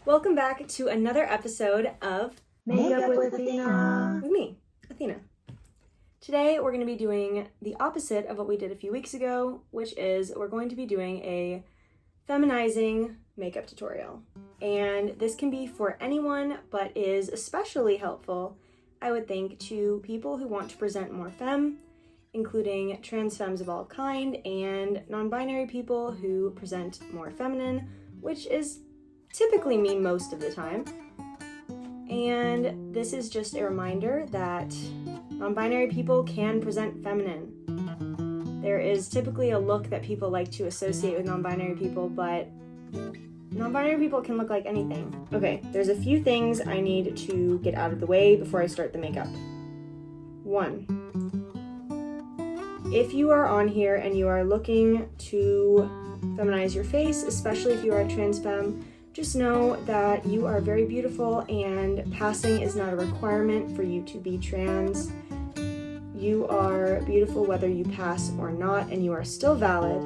Welcome back to another episode of Makeup with Athena. with me, Athena. Today we're going to be doing the opposite of what we did a few weeks ago, which is we're going to be doing a feminizing makeup tutorial. And this can be for anyone, but is especially helpful, I would think, to people who want to present more femme, including trans femmes of all kind and non-binary people who present more feminine, which is typically me most of the time. And this is just a reminder that non-binary people can present feminine. There is typically a look that people like to associate with non-binary people, but non-binary people can look like anything. Okay, there's a few things I need to get out of the way before I start the makeup. 1, if you are on here and you are looking to feminize your face, especially if you are a trans femme, just know that you are very beautiful and passing is not a requirement for you to be trans. You are beautiful whether you pass or not, and you are still valid.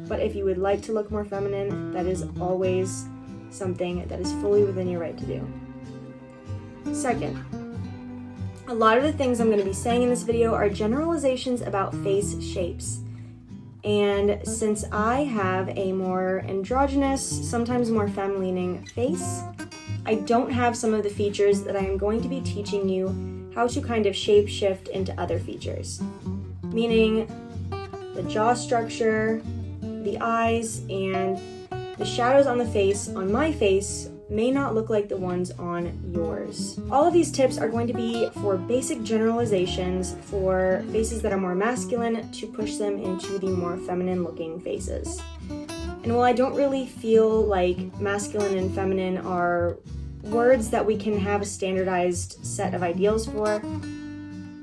But if you would like to look more feminine, that is always something that is fully within your right to do. 2nd, a lot of the things I'm going to be saying in this video are generalizations about face shapes. And since I have a more androgynous, sometimes more femme-leaning face, I don't have some of the features that I am going to be teaching you how to kind of shape shift into other features. Meaning the jaw structure, the eyes, and the shadows on the face, on my face, may not look like the ones on yours. All of these tips are going to be for basic generalizations for faces that are more masculine to push them into the more feminine looking faces. And while I don't really feel like masculine and feminine are words that we can have a standardized set of ideals for,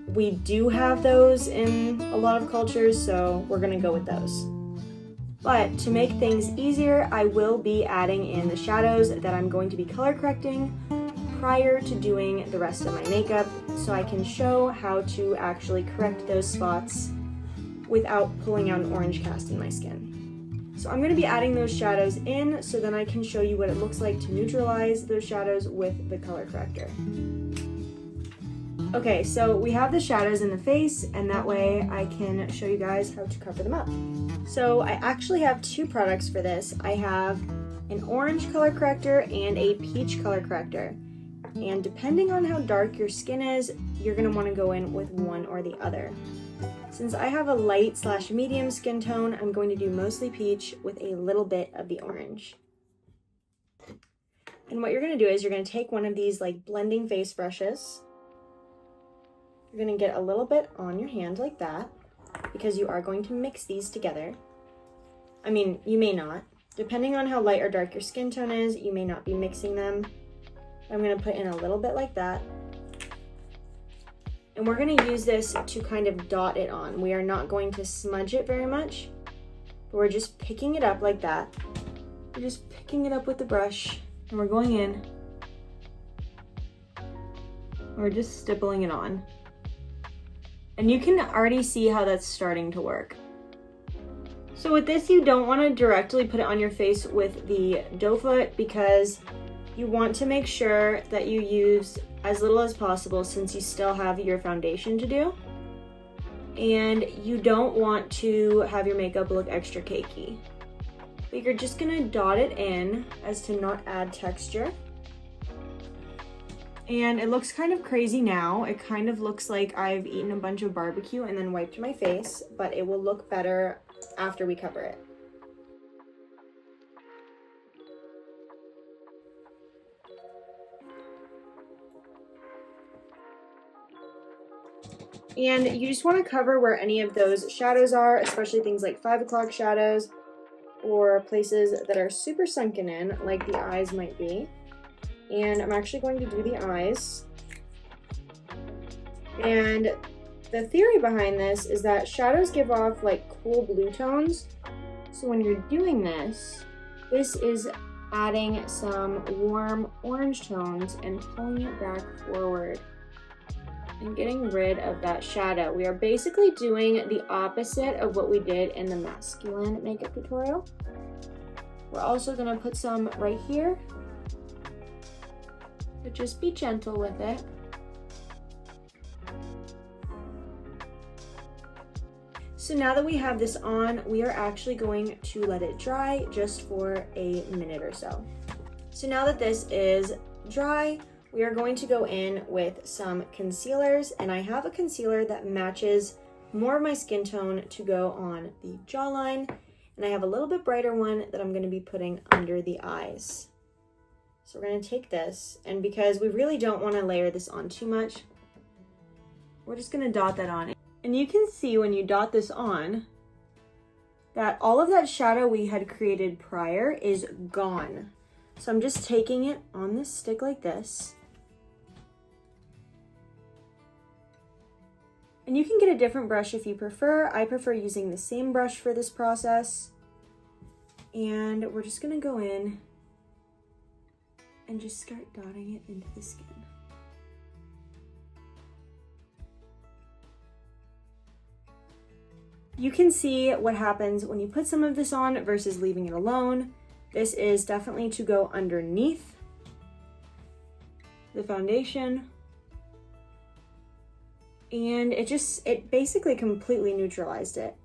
we do have those in a lot of cultures, so we're gonna go with those. But to make things easier, I will be adding in the shadows that I'm going to be color correcting prior to doing the rest of my makeup, so I can show how to actually correct those spots without pulling out an orange cast in my skin. So I'm going to be adding those shadows in so then I can show you what it looks like to neutralize those shadows with the color corrector. Okay, so we have the shadows in the face, and that way I can show you guys how to cover them up. So I actually have 2 products for this. I have an orange color corrector and a peach color corrector. And depending on how dark your skin is, you're gonna wanna go in with one or the other. Since I have a light/medium skin tone, I'm going to do mostly peach with a little bit of the orange. And what you're gonna do is you're gonna take one of these like blending face brushes. You're gonna get a little bit on your hand like that, because you are going to mix these together. I mean, you may not. Depending on how light or dark your skin tone is, you may not be mixing them. I'm gonna put in a little bit like that. And we're gonna use this to kind of dot it on. We are not going to smudge it very much, but we're just picking it up like that. We're just picking it up with the brush, and we're going in. We're just stippling it on. And you can already see how that's starting to work. So with this, you don't want to directly put it on your face with the doe foot because you want to make sure that you use as little as possible since you still have your foundation to do. And you don't want to have your makeup look extra cakey. But you're just gonna dot it in as to not add texture. And it looks kind of crazy now. It kind of looks like I've eaten a bunch of barbecue and then wiped my face, but it will look better after we cover it. And you just want to cover where any of those shadows are, especially things like 5 o'clock shadows or places that are super sunken in, like the eyes might be. And I'm actually going to do the eyes. And the theory behind this is that shadows give off like cool blue tones. So when you're doing this, this is adding some warm orange tones and pulling it back forward and getting rid of that shadow. We are basically doing the opposite of what we did in the masculine makeup tutorial. We're also gonna put some right here but just be gentle with it. So now that we have this on, we are actually going to let it dry just for a minute or so. So now that this is dry, we are going to go in with some concealers, and I have a concealer that matches more of my skin tone to go on the jawline, and I have a little bit brighter one that I'm going to be putting under the eyes. So we're going to take this, and because we really don't want to layer this on too much, we're just going to dot that on. And you can see when you dot this on that all of that shadow we had created prior is gone. So I'm just taking it on this stick like this. And you can get a different brush if you prefer. I prefer using the same brush for this process. And we're just gonna go in and just start dotting it into the skin. You can see what happens when you put some of this on versus leaving it alone. This is definitely to go underneath the foundation. And it basically completely neutralized it.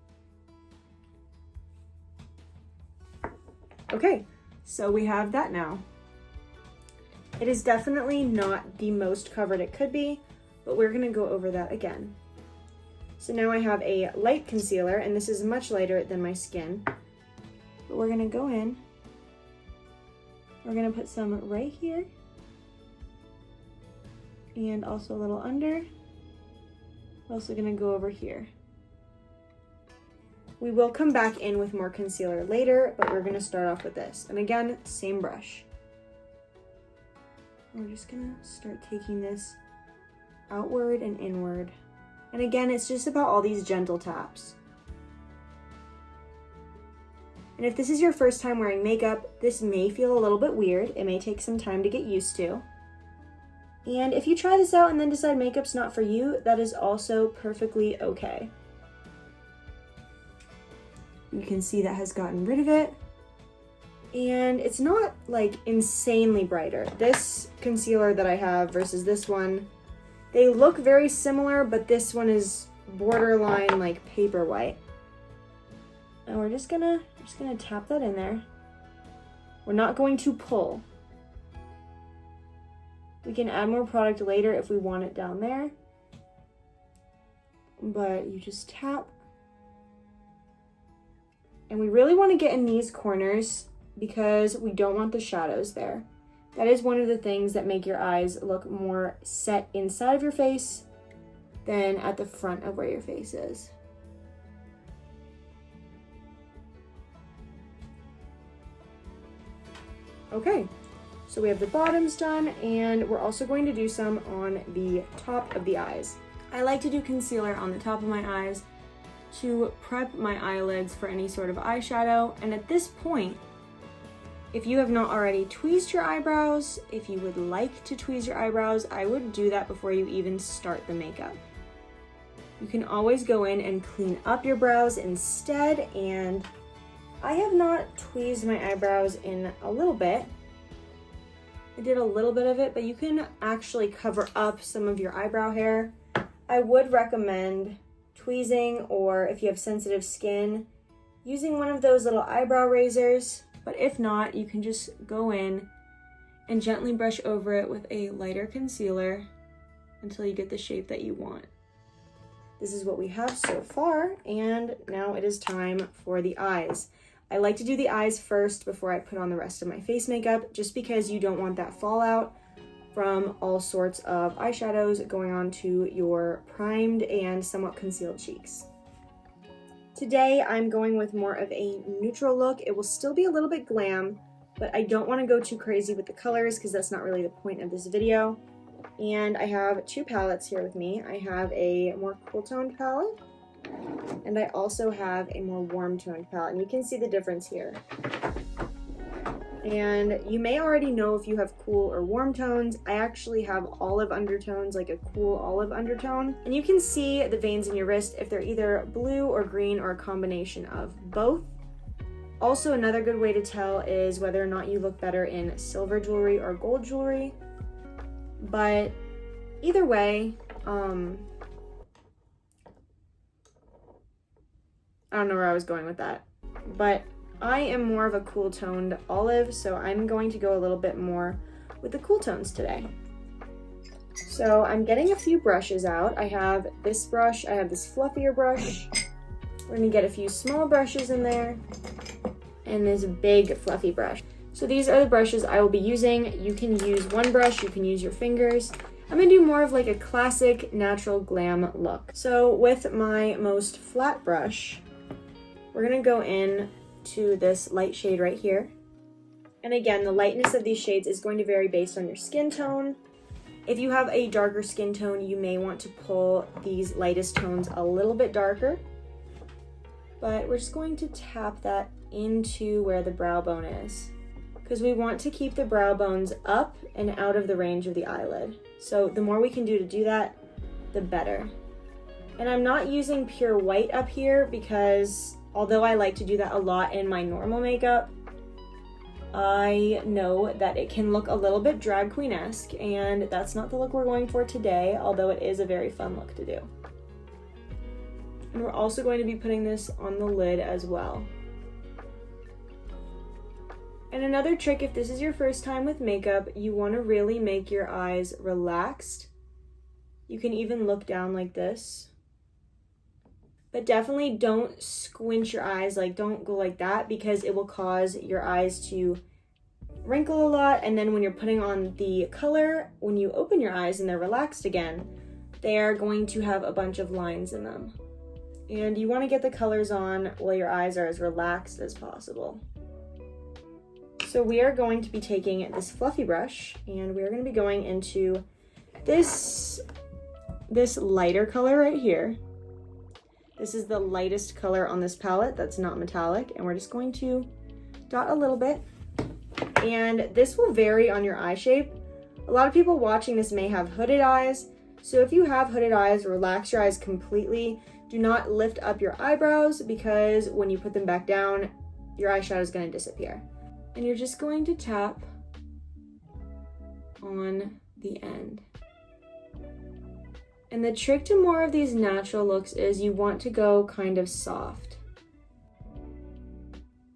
Okay, so we have that now. It is definitely not the most covered it could be, but we're gonna go over that again. So now I have a light concealer, and this is much lighter than my skin. But we're gonna go in. We're gonna put some right here. And also a little under. We're also gonna go over here. We will come back in with more concealer later, but we're gonna start off with this. And again, same brush. We're just gonna start taking this outward and inward. And again, it's just about all these gentle taps. And if this is your first time wearing makeup, this may feel a little bit weird. It may take some time to get used to. And if you try this out and then decide makeup's not for you, that is also perfectly okay. You can see that has gotten rid of it. And it's not like insanely brighter. This concealer that I have versus this one, they look very similar, but this one is borderline like paper white. And we're just gonna tap that in there. We're not going to pull. We can add more product later if we want it down there. But you just tap. And we really want to get in these corners because we don't want the shadows there. That is one of the things that make your eyes look more set inside of your face than at the front of where your face is. Okay, so we have the bottoms done, and we're also going to do some on the top of the eyes. I like to do concealer on the top of my eyes to prep my eyelids for any sort of eyeshadow, and at this point, if you have not already tweezed your eyebrows, if you would like to tweeze your eyebrows, I would do that before you even start the makeup. You can always go in and clean up your brows instead, and I have not tweezed my eyebrows in a little bit. I did a little bit of it, but you can actually cover up some of your eyebrow hair. I would recommend tweezing, or if you have sensitive skin, using one of those little eyebrow razors. But if not, you can just go in and gently brush over it with a lighter concealer until you get the shape that you want. This is what we have so far, and now it is time for the eyes. I like to do the eyes first before I put on the rest of my face makeup, just because you don't want that fallout from all sorts of eyeshadows going onto your primed and somewhat concealed cheeks. Today, I'm going with more of a neutral look. It will still be a little bit glam, but I don't want to go too crazy with the colors because that's not really the point of this video. And I have two palettes here with me. I have a more cool toned palette, and I also have a more warm toned palette, and you can see the difference here. And you may already know if you have cool or warm tones. I actually have olive undertones, like a cool olive undertone. And you can see the veins in your wrist if they're either blue or green or a combination of both. Also, another good way to tell is whether or not you look better in silver jewelry or gold jewelry. But either way, I don't know where I was going with that, but I am more of a cool toned olive, so I'm going to go a little bit more with the cool tones today. So I'm getting a few brushes out. I have this brush, I have this fluffier brush. We're gonna get a few small brushes in there, and this big fluffy brush. So these are the brushes I will be using. You can use one brush, you can use your fingers. I'm gonna do more of like a classic natural glam look. So with my most flat brush, we're gonna go in to this light shade right here. And again, the lightness of these shades is going to vary based on your skin tone. If you have a darker skin tone, you may want to pull these lightest tones a little bit darker. But we're just going to tap that into where the brow bone is, because we want to keep the brow bones up and out of the range of the eyelid. So the more we can do to do that, the better. And I'm not using pure white up here because although I like to do that a lot in my normal makeup, I know that it can look a little bit drag queen-esque, and that's not the look we're going for today, although it is a very fun look to do. And we're also going to be putting this on the lid as well. And another trick, if this is your first time with makeup, you want to really make your eyes relaxed. You can even look down like this. But definitely don't squint your eyes, like don't go like that, because it will cause your eyes to wrinkle a lot. And then when you're putting on the color, when you open your eyes and they're relaxed again, they are going to have a bunch of lines in them. And you want to get the colors on while your eyes are as relaxed as possible. So we are going to be taking this fluffy brush, and we're going to be going into this lighter color right here. This is the lightest color on this palette that's not metallic, and we're just going to dot a little bit. And this will vary on your eye shape. A lot of people watching this may have hooded eyes, so if you have hooded eyes, relax your eyes completely. Do not lift up your eyebrows, because when you put them back down, your eyeshadow is going to disappear. And you're just going to tap on the end. And the trick to more of these natural looks is you want to go kind of soft.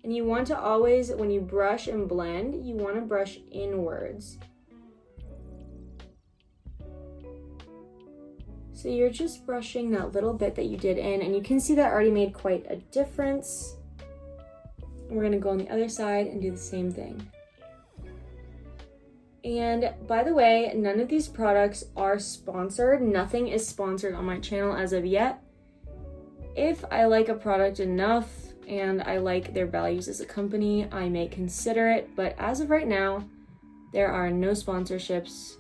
And you want to always, when you brush and blend, you want to brush inwards. So you're just brushing that little bit that you did in, and you can see that already made quite a difference. And we're going to go on the other side and do the same thing. And by the way, none of these products are sponsored. Nothing is sponsored on my channel as of yet. If I like a product enough and I like their values as a company, I may consider it. But as of right now, there are no sponsorships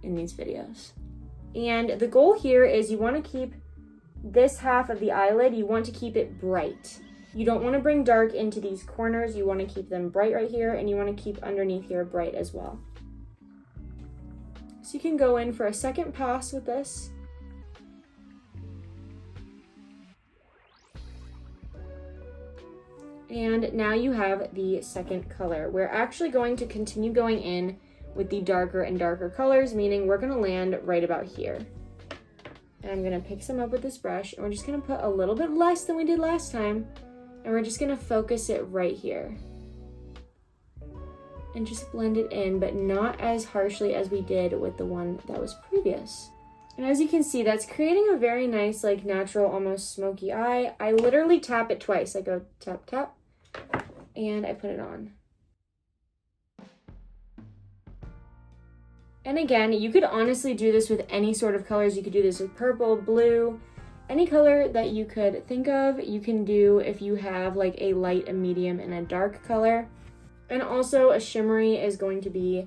in these videos. And the goal here is you want to keep this half of the eyelid, you want to keep it bright. You don't want to bring dark into these corners. You want to keep them bright right here, and you want to keep underneath here bright as well. So you can go in for a second pass with this. And now you have the second color. We're actually going to continue going in with the darker and darker colors, meaning we're going to land right about here. And I'm going to pick some up with this brush, and we're just going to put a little bit less than we did last time, and we're just going to focus it right here. And just blend it in, but not as harshly as we did with the one that was previous. And as you can see, that's creating a very nice, like natural, almost smoky eye. I literally tap it twice. I go tap, tap, and I put it on. And again, you could honestly do this with any sort of colors. You could do this with purple, blue, any color that you could think of. You can do if you have like a light, a medium, and a dark color. And also a shimmery is going to be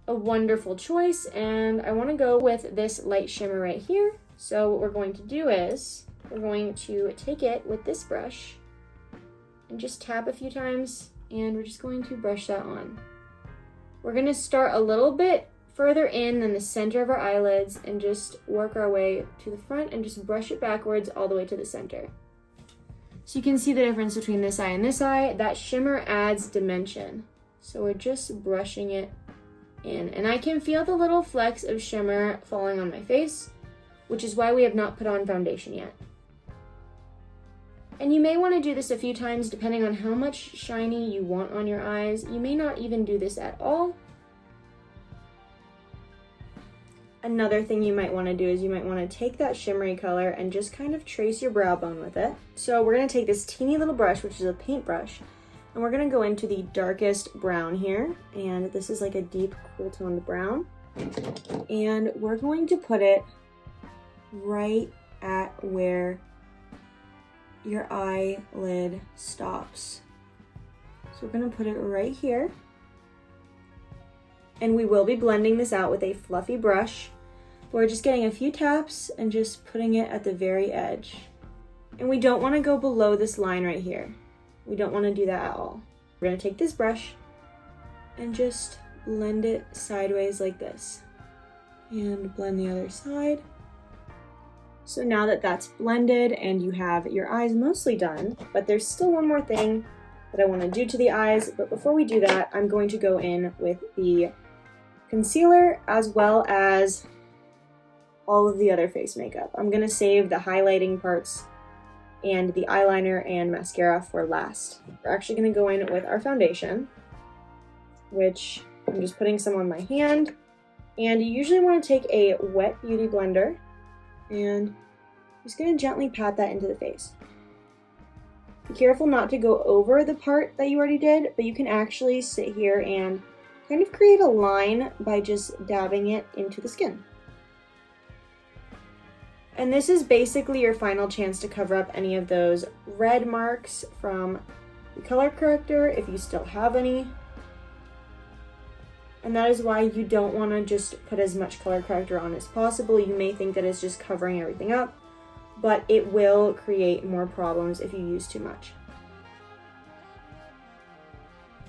a wonderful choice. And I want to go with this light shimmer right here. So what we're going to do is we're going to take it with this brush and just tap a few times, and we're just going to brush that on. We're going to start a little bit further in than the center of our eyelids and just work our way to the front and just brush it backwards all the way to the center. So you can see the difference between this eye and this eye. That shimmer adds dimension. So we're just brushing it in. And I can feel the little flecks of shimmer falling on my face, which is why we have not put on foundation yet. And you may want to do this a few times depending on how much shiny you want on your eyes. You may not even do this at all. Another thing you might want to do is you might want to take that shimmery color and just kind of trace your brow bone with it. So we're going to take this teeny little brush, which is a paintbrush, and we're going to go into the darkest brown here. And this is like a deep, cool toned brown. And we're going to put it right at where your eyelid stops. So we're going to put it right here. And we will be blending this out with a fluffy brush. We're just getting a few taps and just putting it at the very edge. And we don't want to go below this line right here. We don't want to do that at all. We're going to take this brush and just blend it sideways like this. And blend the other side. So now that that's blended and you have your eyes mostly done, but there's still one more thing that I want to do to the eyes. But before we do that, I'm going to go in with the concealer as well as all of the other face makeup. I'm going to save the highlighting parts and the eyeliner and mascara for last. We're actually going to go in with our foundation, which I'm just putting some on my hand. And you usually want to take a wet beauty blender and just going to gently pat that into the face. Be careful not to go over the part that you already did, but you can actually sit here and kind of create a line by just dabbing it into the skin. And this is basically your final chance to cover up any of those red marks from the color corrector, if you still have any. And that is why you don't want to just put as much color corrector on as possible. You may think that it's just covering everything up, but it will create more problems if you use too much.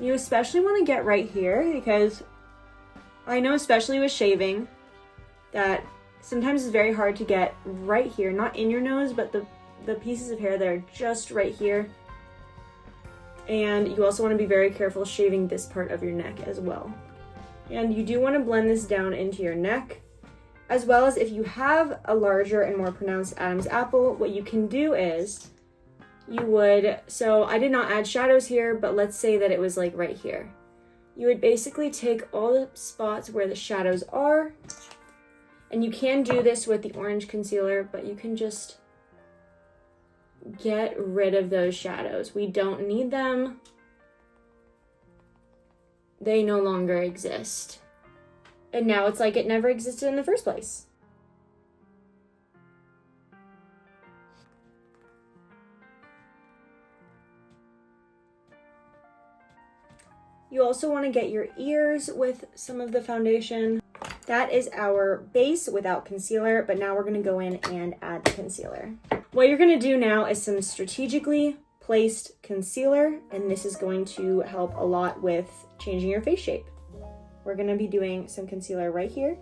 You especially want to get right here, because I know, especially with shaving, that sometimes it's very hard to get right here, not in your nose, but the pieces of hair that are just right here. And you also want to be very careful shaving this part of your neck as well. And you do want to blend this down into your neck, as well as if you have a larger and more pronounced Adam's apple, what you can do is you would, so I did not add shadows here, but let's say that it was like right here. You would basically take all the spots where the shadows are, and you can do this with the orange concealer, but you can just get rid of those shadows. We don't need them. They no longer exist. And now it's like it never existed in the first place. You also want to get your ears with some of the foundation. That is our base without concealer, but now we're going to go in and add the concealer. What you're going to do now is some strategically placed concealer, and this is going to help a lot with changing your face shape. We're going to be doing some concealer right here,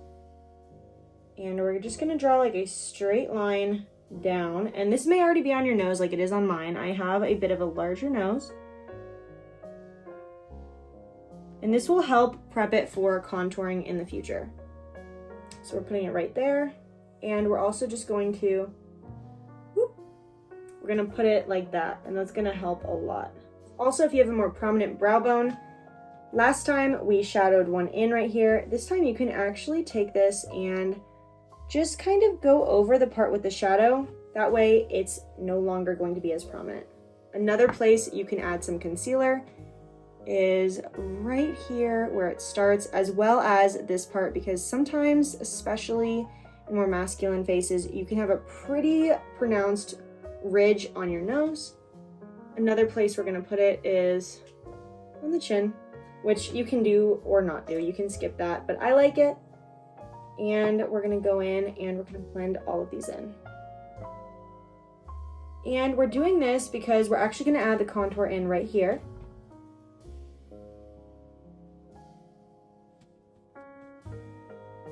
and we're just going to draw like a straight line down, and this may already be on your nose like it is on mine. I have a bit of a larger nose, and this will help prep it for contouring in the future. So we're putting it right there, and we're also just going to, we're gonna put it like that, and that's gonna help a lot. Also, if you have a more prominent brow bone, last time we shadowed one in right here. This time you can actually take this and just kind of go over the part with the shadow. That way it's no longer going to be as prominent. Another place you can add some concealer is right here where it starts, as well as this part, because sometimes, especially in more masculine faces, you can have a pretty pronounced ridge on your nose. Another place we're going to put it is on the chin, which you can do or not do. You can skip that, but I like it. And we're going to go in and we're going to blend all of these in. And we're doing this because we're actually going to add the contour in right here.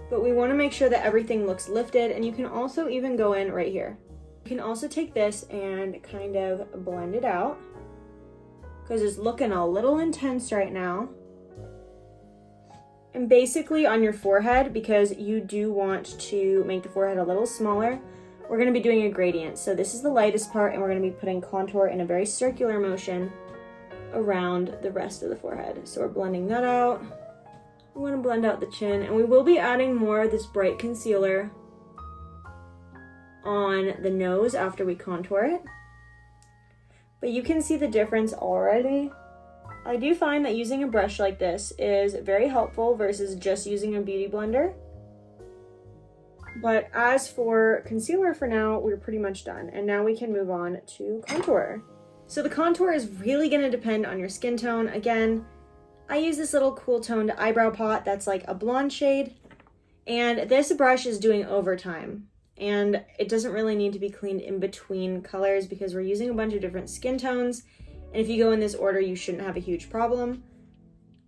But we want to make sure that everything looks lifted, and you can also even go in right here. You can also take this and kind of blend it out, because it's looking a little intense right now. And basically on your forehead, because you do want to make the forehead a little smaller, we're going to be doing a gradient. So this is the lightest part, and we're going to be putting contour in a very circular motion around the rest of the forehead. So we're blending that out. We want to blend out the chin, and we will be adding more of this bright concealer on the nose after we contour it. But you can see the difference already. I do find that using a brush like this is very helpful versus just using a beauty blender. But as for concealer for now, we're pretty much done. And now we can move on to contour. So the contour is really going to depend on your skin tone. Again, I use this little cool toned eyebrow pot that's like a blonde shade. And this brush is doing overtime. And it doesn't really need to be cleaned in between colors because we're using a bunch of different skin tones. And if you go in this order, you shouldn't have a huge problem.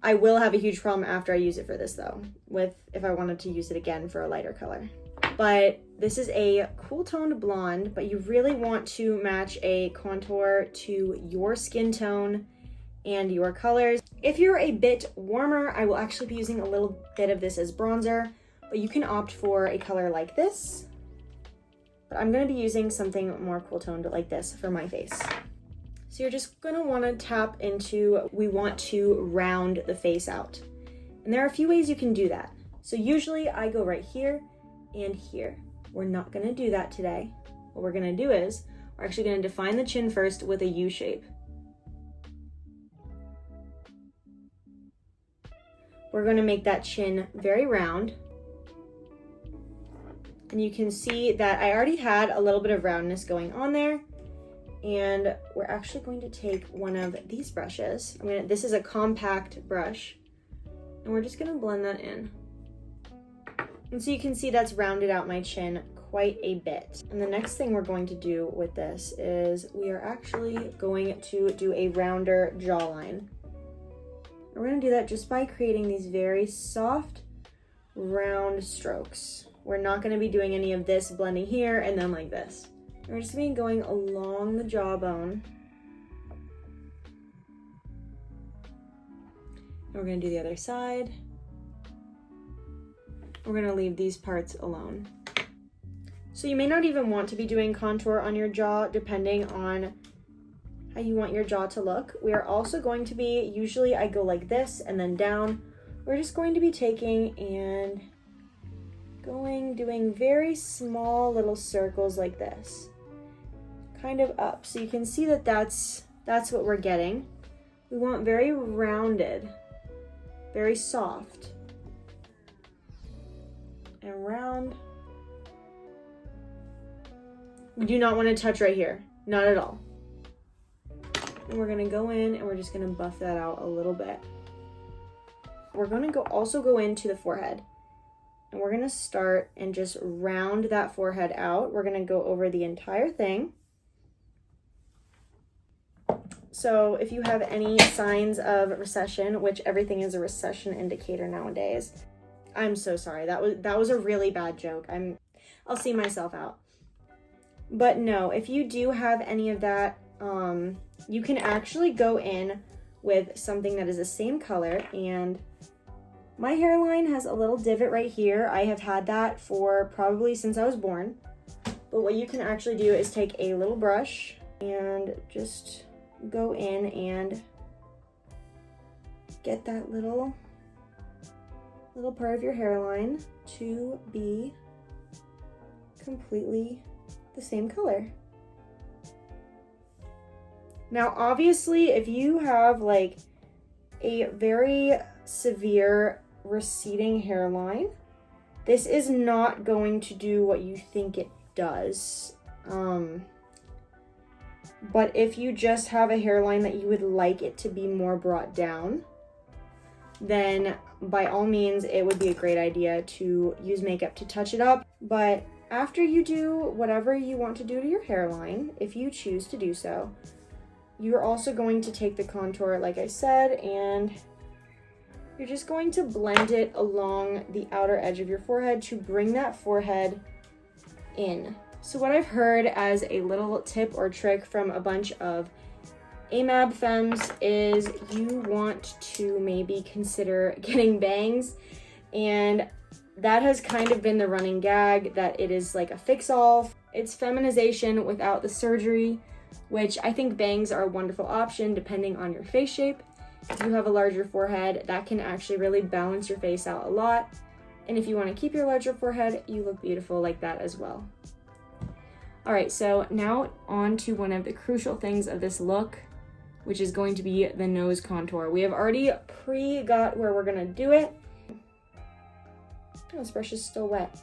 I will have a huge problem after I use it for this though, if I wanted to use it again for a lighter color. But this is a cool toned blonde, but you really want to match a contour to your skin tone and your colors. If you're a bit warmer, I will actually be using a little bit of this as bronzer, but you can opt for a color like this. But I'm gonna be using something more cool toned like this for my face. So you're just gonna wanna tap into, we want to round the face out. And there are a few ways you can do that. So usually I go right here and here. We're not gonna do that today. What we're gonna do is, we're actually gonna define the chin first with a U shape. We're gonna make that chin very round. And you can see that I already had a little bit of roundness going on there. And we're actually going to take one of these brushes. This is a compact brush. And we're just gonna blend that in. And so you can see that's rounded out my chin quite a bit. And the next thing we're going to do with this is we are actually going to do a rounder jawline. And we're gonna do that just by creating these very soft, round strokes. We're not gonna be doing any of this blending here and then like this. We're just gonna be going along the jawbone. And we're gonna do the other side. We're gonna leave these parts alone. So you may not even want to be doing contour on your jaw depending on how you want your jaw to look. We are also going to be, usually I go like this and then down. We're just going to be taking and doing very small little circles like this. Kind of up. So you can see that that's what we're getting. We want very rounded, very soft. And round. We do not want to touch right here. Not at all. And we're gonna go in and we're just gonna buff that out a little bit. We're gonna also go into the forehead. And we're gonna start and just round that forehead out. We're gonna go over the entire thing. So if you have any signs of recession, which everything is a recession indicator nowadays, I'm so sorry. That was a really bad joke. I'll see myself out. But no, if you do have any of that, you can actually go in with something that is the same color. And my hairline has a little divot right here. I have had that for probably since I was born. But what you can actually do is take a little brush and just go in and get that little part of your hairline to be completely the same color. Now, obviously, if you have like a very severe receding hairline, this is not going to do what you think it does. But if you just have a hairline that you would like it to be more brought down, then by all means, it would be a great idea to use makeup to touch it up. But after you do whatever you want to do to your hairline, if you choose to do so, you're also going to take the contour, like I said, and you're just going to blend it along the outer edge of your forehead to bring that forehead in. So what I've heard as a little tip or trick from a bunch of AMAB femmes is you want to maybe consider getting bangs, and that has kind of been the running gag, that it is like a fix-all. It's feminization without the surgery, which I think bangs are a wonderful option depending on your face shape. If you have a larger forehead, that can actually really balance your face out a lot. And if you want to keep your larger forehead, you look beautiful like that as well. All right, so now on to one of the crucial things of this look, which is going to be the nose contour. We have already got where we're gonna do it. Oh, this brush is still wet.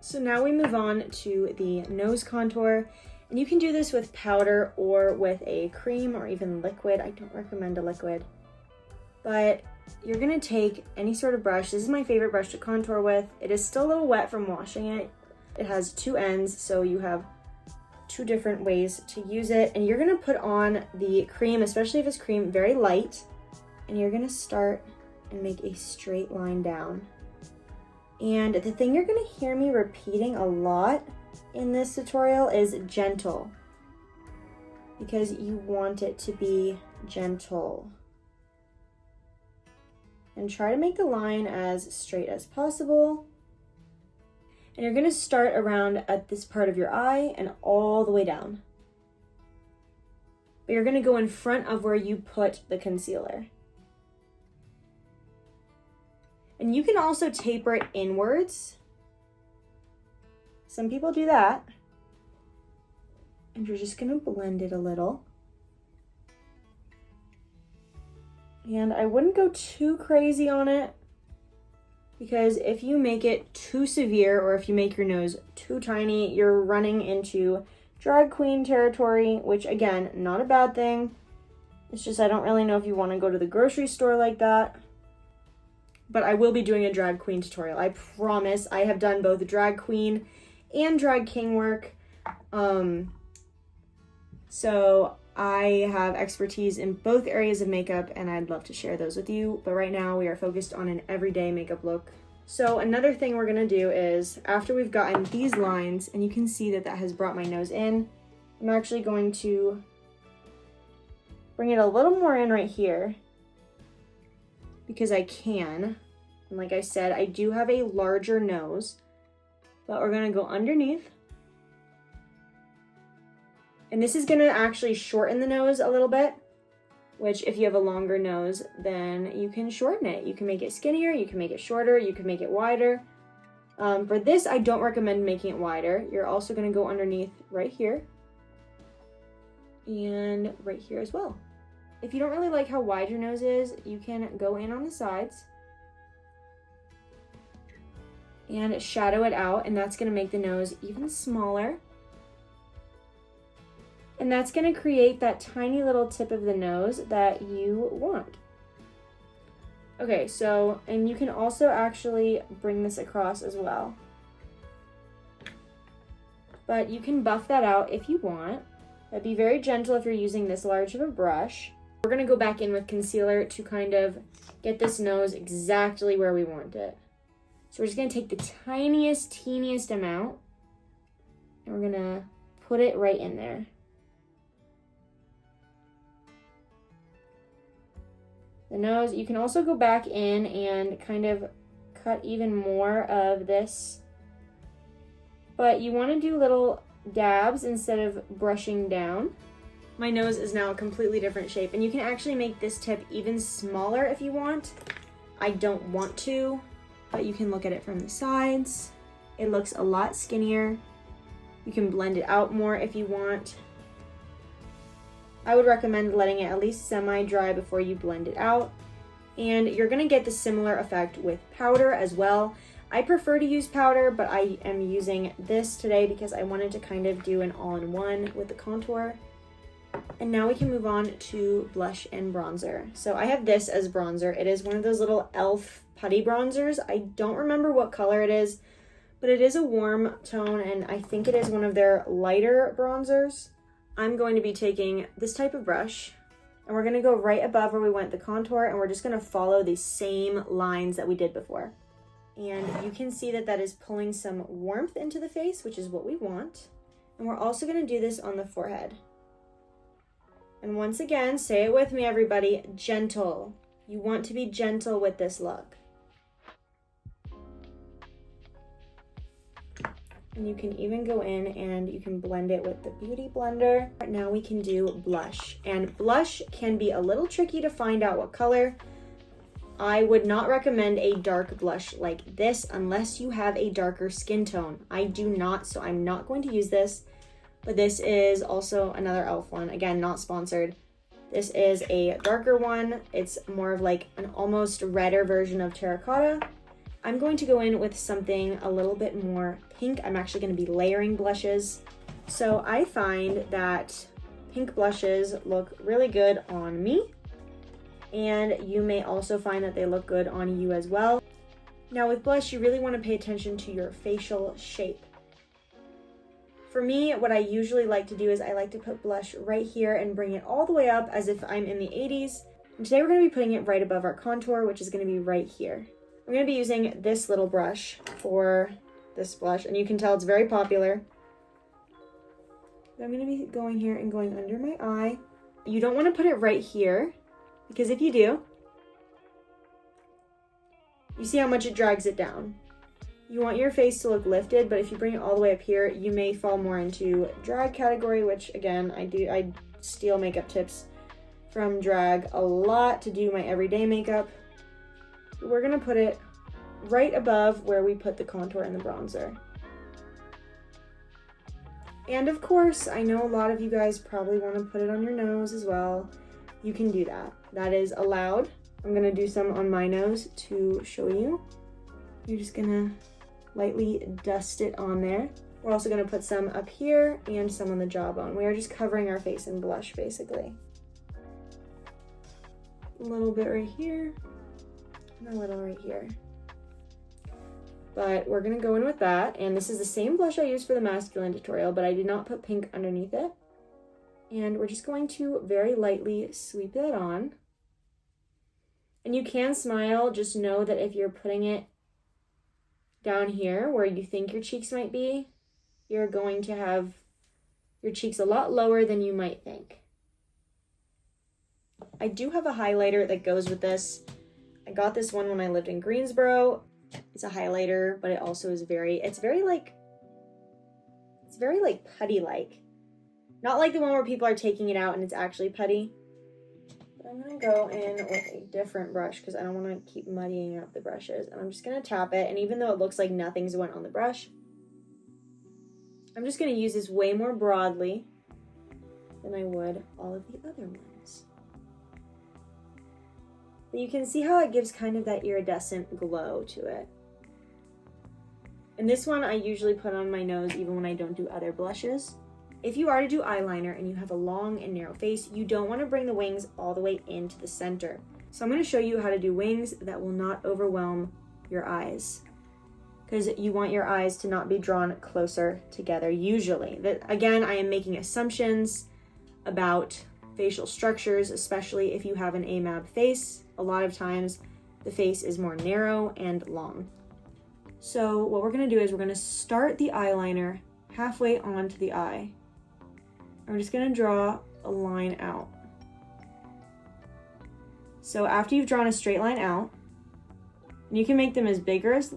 So now we move on to the nose contour, and you can do this with powder or with a cream or even liquid. I don't recommend a liquid, but you're gonna take any sort of brush. This is my favorite brush to contour with. It is still a little wet from washing it. It has two ends, so you have two different ways to use it, and you're gonna put on the cream, especially if it's cream, very light, and you're gonna start and make a straight line down. And the thing you're gonna hear me repeating a lot in this tutorial is gentle, because you want it to be gentle. And try to make the line as straight as possible. And you're gonna start around at this part of your eye and all the way down. But you're gonna go in front of where you put the concealer. And you can also taper it inwards. Some people do that. And you're just gonna blend it a little. And I wouldn't go too crazy on it, because if you make it too severe or if you make your nose too tiny, you're running into drag queen territory, which again, not a bad thing. It's just I don't really know if you want to go to the grocery store like that. But I will be doing a drag queen tutorial. I promise. I have done both drag queen and drag king work. So I have expertise in both areas of makeup, and I'd love to share those with you. But right now we are focused on an everyday makeup look. So another thing we're gonna do is, after we've gotten these lines, and you can see that that has brought my nose in, I'm actually going to bring it a little more in right here, because I can. And like I said, I do have a larger nose, but we're gonna go underneath. And this is gonna actually shorten the nose a little bit, which if you have a longer nose, then you can shorten it. You can make it skinnier, you can make it shorter, you can make it wider. For this, I don't recommend making it wider. You're also gonna go underneath right here and right here as well. If you don't really like how wide your nose is, you can go in on the sides and shadow it out, and that's gonna make the nose even smaller. And that's gonna create that tiny little tip of the nose that you want. Okay, so, and you can also actually bring this across as well. But you can buff that out if you want. But be very gentle if you're using this large of a brush. We're gonna go back in with concealer to kind of get this nose exactly where we want it. So we're just gonna take the tiniest, teeniest amount, and we're gonna put it right in there. The nose, you can also go back in and kind of cut even more of this, but you want to do little dabs instead of brushing down. My nose is now a completely different shape, and you can actually make this tip even smaller if you want. I don't want to, but you can look at it from the sides. It looks a lot skinnier. You can blend it out more if you want. I would recommend letting it at least semi-dry before you blend it out. And you're gonna get the similar effect with powder as well. I prefer to use powder, but I am using this today because I wanted to kind of do an all-in-one with the contour. And now we can move on to blush and bronzer. So I have this as bronzer. It is one of those little e.l.f. putty bronzers. I don't remember what color it is, but it is a warm tone, and I think it is one of their lighter bronzers. I'm going to be taking this type of brush, and we're going to go right above where we went the contour, and we're just going to follow the same lines that we did before. And you can see that that is pulling some warmth into the face, which is what we want. And we're also going to do this on the forehead. And once again, say it with me, everybody, gentle. You want to be gentle with this look. And you can even go in and you can blend it with the Beauty Blender. Now we can do blush. And blush can be a little tricky to find out what color. I would not recommend a dark blush like this unless you have a darker skin tone. I do not, so I'm not going to use this. But this is also another e.l.f. one. Again, not sponsored. This is a darker one. It's more of like an almost redder version of terracotta. I'm going to go in with something a little bit more pink. I'm actually going to be layering blushes. So I find that pink blushes look really good on me. And you may also find that they look good on you as well. Now with blush, you really want to pay attention to your facial shape. For me, what I usually like to do is I like to put blush right here and bring it all the way up as if I'm in the 80s. And today we're going to be putting it right above our contour, which is going to be right here. I'm going to be using this little brush for this blush, and you can tell it's very popular. I'm going to be going here and going under my eye. You don't want to put it right here, because if you do, you see how much it drags it down. You want your face to look lifted, but if you bring it all the way up here, you may fall more into drag category, which again, I steal makeup tips from drag a lot to do my everyday makeup. We're gonna put it right above where we put the contour and the bronzer. And of course, I know a lot of you guys probably want to put it on your nose as well. You can do that. That is allowed. I'm gonna do some on my nose to show you. You're just gonna lightly dust it on there. We're also gonna put some up here and some on the jawbone. We are just covering our face in blush, basically. A little bit right here, and a little right here. But we're gonna go in with that, and this is the same blush I used for the masculine tutorial, but I did not put pink underneath it. And we're just going to very lightly sweep that on. And you can smile, just know that if you're putting it down here where you think your cheeks might be, you're going to have your cheeks a lot lower than you might think. I do have a highlighter that goes with this. I got this one when I lived in Greensboro. It's a highlighter, but it also is very putty-like. Not like the one where people are taking it out and it's actually putty. But I'm gonna go in with a different brush because I don't want to keep muddying up the brushes. And I'm just gonna tap it, and even though it looks like nothing's went on the brush, I'm just gonna use this way more broadly than I would all of the other ones. But you can see how it gives kind of that iridescent glow to it. And this one I usually put on my nose even when I don't do other blushes. If you are to do eyeliner and you have a long and narrow face, you don't want to bring the wings all the way into the center. So I'm going to show you how to do wings that will not overwhelm your eyes, because you want your eyes to not be drawn closer together usually. Again, I am making assumptions about facial structures, especially if you have an AMAB face. A lot of times the face is more narrow and long. So what we're going to do is we're going to start the eyeliner halfway onto the eye. I'm just going to draw a line out. So after you've drawn a straight line out, and you can make them as big or as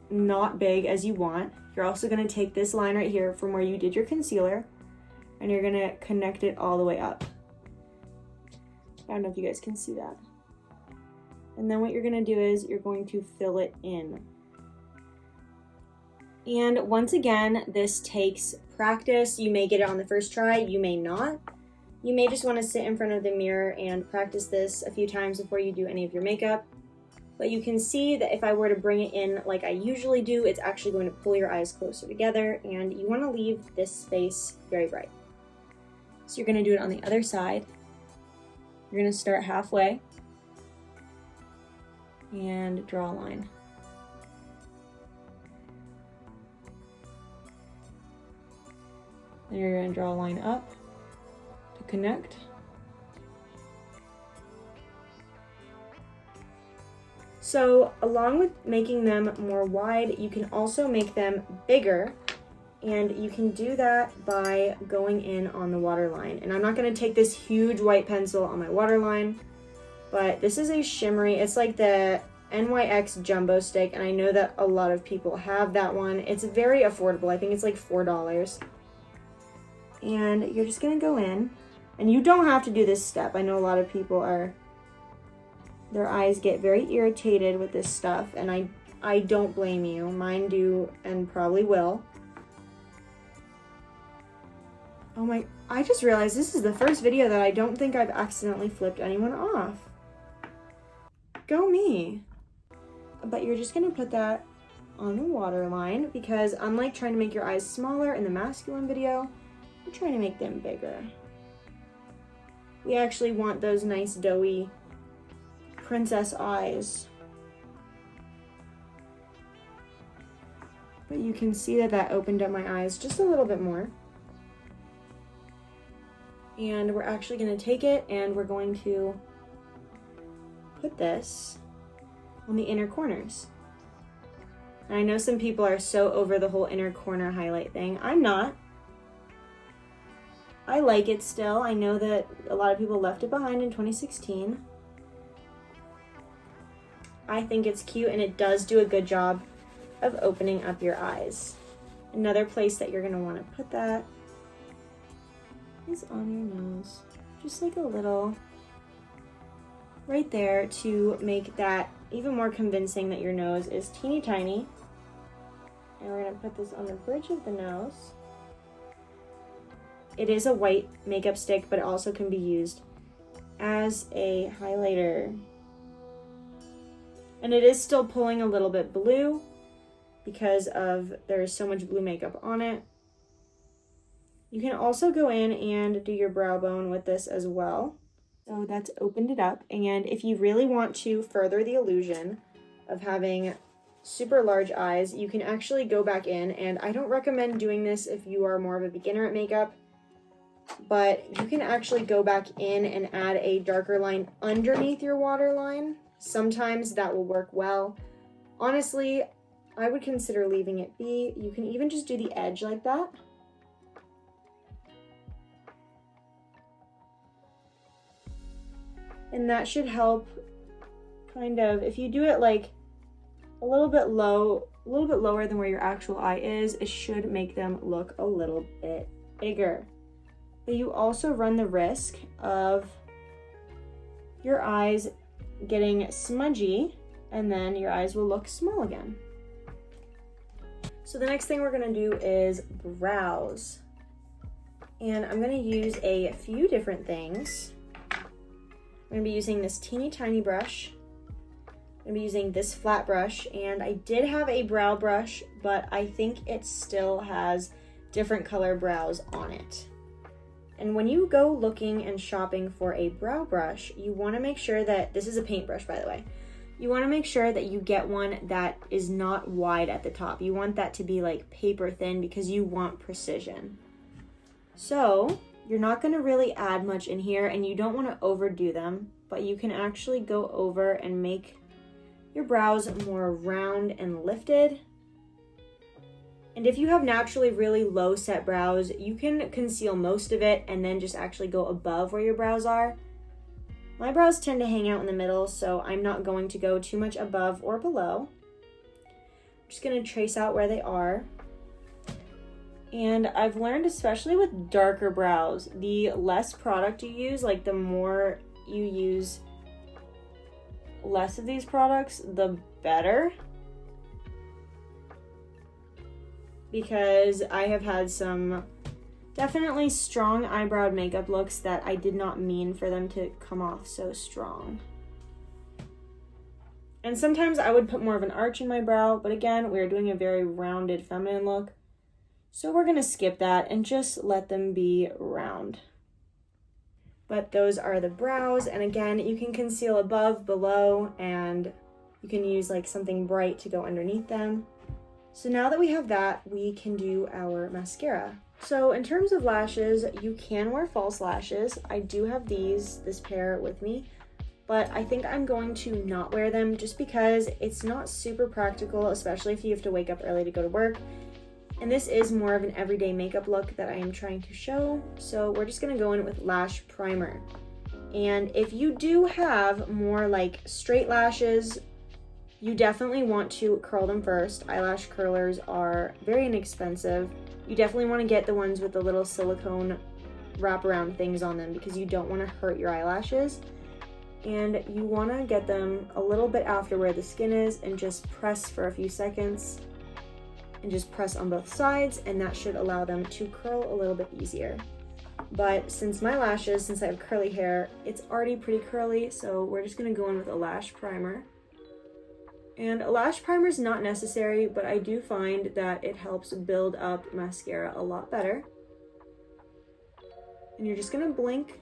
not big as you want, you're also going to take this line right here from where you did your concealer, and you're going to connect it all the way up. I don't know if you guys can see that. And then what you're going to do is you're going to fill it in. And once again, this takes practice. You may get it on the first try, you may not. You may just want to sit in front of the mirror and practice this a few times before you do any of your makeup. But you can see that if I were to bring it in like I usually do, it's actually going to pull your eyes closer together, and you want to leave this space very bright. So you're going to do it on the other side. You're going to start halfway and draw a line. Then you're going to draw a line up to connect. So along with making them more wide, you can also make them bigger And you can do that by going in on the waterline. And I'm not gonna take this huge white pencil on my waterline, but this is a shimmery, it's like the NYX Jumbo Stick, and I know that a lot of people have that one. It's very affordable. I think it's like $4. And you're just gonna go in, and you don't have to do this step. I know a lot of people their eyes get very irritated with this stuff, and I don't blame you. Mine do and probably will. Oh my, I just realized this is the first video that I don't think I've accidentally flipped anyone off. Go me. But you're just gonna put that on the waterline because unlike trying to make your eyes smaller in the masculine video, we're trying to make them bigger. We actually want those nice doughy princess eyes. But you can see that opened up my eyes just a little bit more. And we're actually gonna take it and we're going to put this on the inner corners. And I know some people are so over the whole inner corner highlight thing. I'm not. I like it still. I know that a lot of people left it behind in 2016. I think it's cute and it does do a good job of opening up your eyes. Another place that you're gonna wanna put that is on your nose. Just like a little right there to make that even more convincing that your nose is teeny tiny. And we're gonna put this on the bridge of the nose. It is a white makeup stick, but it also can be used as a highlighter. And it is still pulling a little bit blue because there's so much blue makeup on it. You can also go in and do your brow bone with this as well. So that's opened it up. And if you really want to further the illusion of having super large eyes, you can actually go back in, and I don't recommend doing this if you are more of a beginner at makeup, but you can actually go back in and add a darker line underneath your waterline. Sometimes that will work well. Honestly, I would consider leaving it be. You can even just do the edge like that. And that should help kind of, if you do it like a little bit lower than where your actual eye is, it should make them look a little bit bigger. But you also run the risk of your eyes getting smudgy and then your eyes will look small again. So the next thing we're gonna do is brows. And I'm gonna use a few different things. I'm gonna be using this teeny tiny brush. I'm gonna be using this flat brush, and I did have a brow brush, but I think it still has different color brows on it. And when you go looking and shopping for a brow brush, you wanna make sure that, this is a paintbrush by the way, you wanna make sure that you get one that is not wide at the top. You want that to be like paper thin because you want precision. So, you're not gonna really add much in here and you don't wanna overdo them, but you can actually go over and make your brows more round and lifted. And if you have naturally really low set brows, you can conceal most of it and then just actually go above where your brows are. My brows tend to hang out in the middle, so I'm not going to go too much above or below. I'm just gonna trace out where they are. And I've learned, especially with darker brows, the less product you use, like the more you use less of these products, the better. Because I have had some definitely strong eyebrowed makeup looks that I did not mean for them to come off so strong. And sometimes I would put more of an arch in my brow, but again, we're doing a very rounded feminine look. So we're gonna skip that and just let them be round. But those are the brows, and again, you can conceal above, below, and you can use like something bright to go underneath them. So now that we have that, we can do our mascara. So in terms of lashes, you can wear false lashes. I do have this pair with me, but I think I'm going to not wear them just because it's not super practical, especially if you have to wake up early to go to work. And this is more of an everyday makeup look that I am trying to show. So we're just gonna go in with lash primer. And if you do have more like straight lashes, you definitely want to curl them first. Eyelash curlers are very inexpensive. You definitely want to get the ones with the little silicone wraparound things on them because you don't want to hurt your eyelashes. And you want to get them a little bit after where the skin is and just press for a few seconds. And just press on both sides, and that should allow them to curl a little bit easier. But since my lashes, since I have curly hair, it's already pretty curly, so we're just gonna go in with a lash primer. And a lash primer is not necessary, but I do find that it helps build up mascara a lot better. And you're just gonna blink.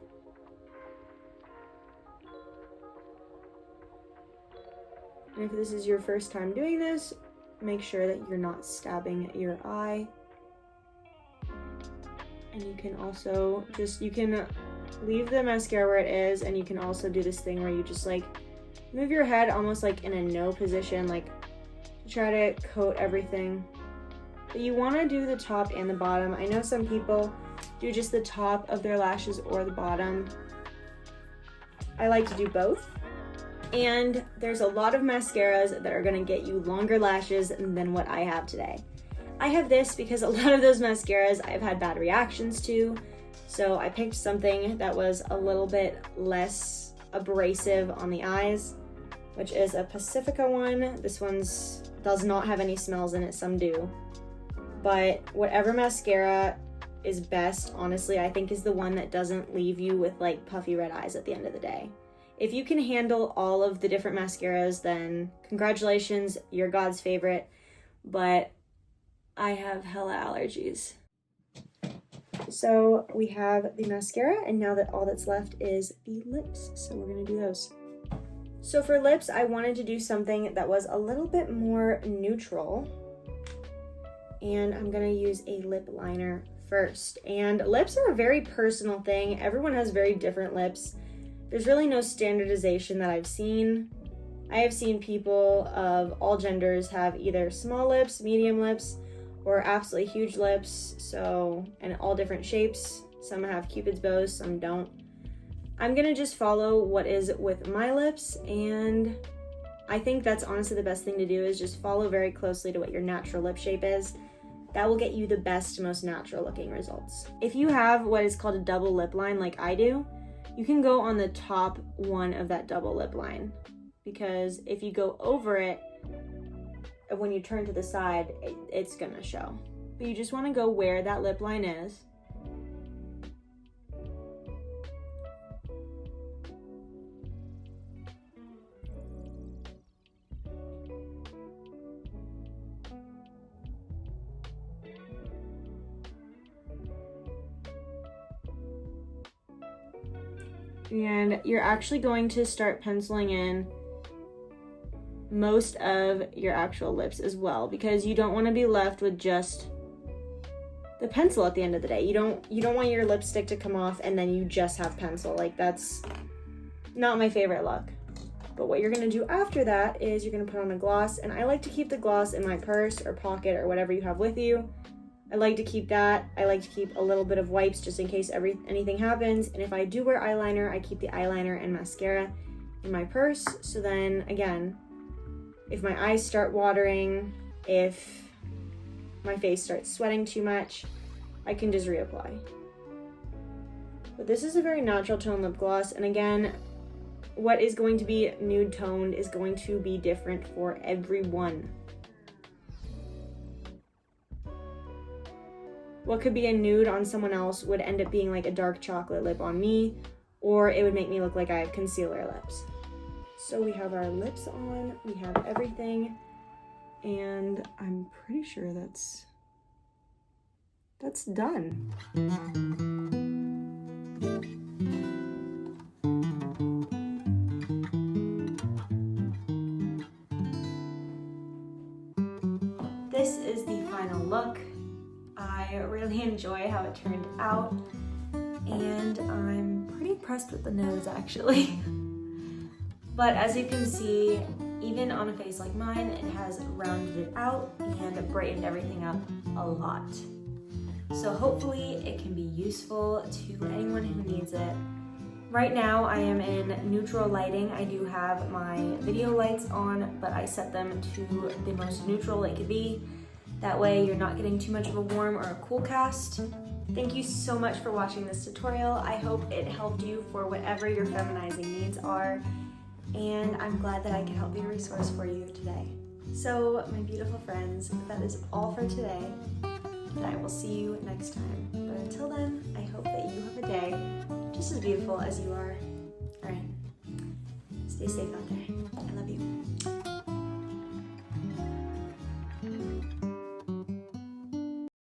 And if this is your first time doing this, make sure that you're not stabbing your eye. And you can also you can leave the mascara where it is, and you can also do this thing where you just like move your head almost like in a no position, like to try to coat everything. But you want to do the top and the bottom. I know some people do just the top of their lashes or the bottom. I like to do both. And there's a lot of mascaras that are going to get you longer lashes than what I have today. I have this because a lot of those mascaras I've had bad reactions to, so I picked something that was a little bit less abrasive on the eyes, which is a Pacifica one. This one's does not have any smells in it, some do. But whatever mascara is best, honestly, I think is the one that doesn't leave you with like puffy red eyes at the end of the day. If you can handle all of the different mascaras, then congratulations, you're God's favorite. But I have hella allergies. So we have the mascara, and now that all that's left is the lips. So we're gonna do those. So for lips, I wanted to do something that was a little bit more neutral. And I'm gonna use a lip liner first. And lips are a very personal thing. Everyone has very different lips. There's really no standardization that I've seen. I have seen people of all genders have either small lips, medium lips, or absolutely huge lips, and all different shapes. Some have Cupid's bows, some don't. I'm gonna just follow what is with my lips, and I think that's honestly the best thing to do is just follow very closely to what your natural lip shape is. That will get you the best, most natural looking results. If you have what is called a double lip line like I do, you can go on the top one of that double lip line, because if you go over it, when you turn to the side, it's gonna show. But you just wanna go where that lip line is. And you're actually going to start penciling in most of your actual lips as well, because you don't want to be left with just the pencil at the end of the day. You don't want your lipstick to come off and then you just have pencil. Like, that's not my favorite look. But what you're going to do after that is you're going to put on a gloss, and I like to keep the gloss in my purse or pocket or whatever you have with you. I like to keep that. I like to keep a little bit of wipes just in case anything happens. And if I do wear eyeliner, I keep the eyeliner and mascara in my purse. So then again, if my eyes start watering, if my face starts sweating too much, I can just reapply. But this is a very natural tone lip gloss. And again, what is going to be nude toned is going to be different for everyone. What could be a nude on someone else would end up being like a dark chocolate lip on me, or it would make me look like I have concealer lips. So we have our lips on, we have everything, and I'm pretty sure that's done. This is the final look. I really enjoy how it turned out, and I'm pretty impressed with the nose actually. But as you can see, Even on a face like mine, it has rounded it out and brightened everything up a lot. So hopefully it can be useful to anyone who needs it. Right now I am in neutral lighting. I do have my video lights on, but I set them to the most neutral they could be. That way you're not getting too much of a warm or a cool cast. Thank you so much for watching this tutorial. I hope it helped you for whatever your feminizing needs are, and I'm glad that I could help be a resource for you today. So my beautiful friends, that is all for today, and I will see you next time. But until then, I hope that you have a day just as beautiful as you are. All right, stay safe out there.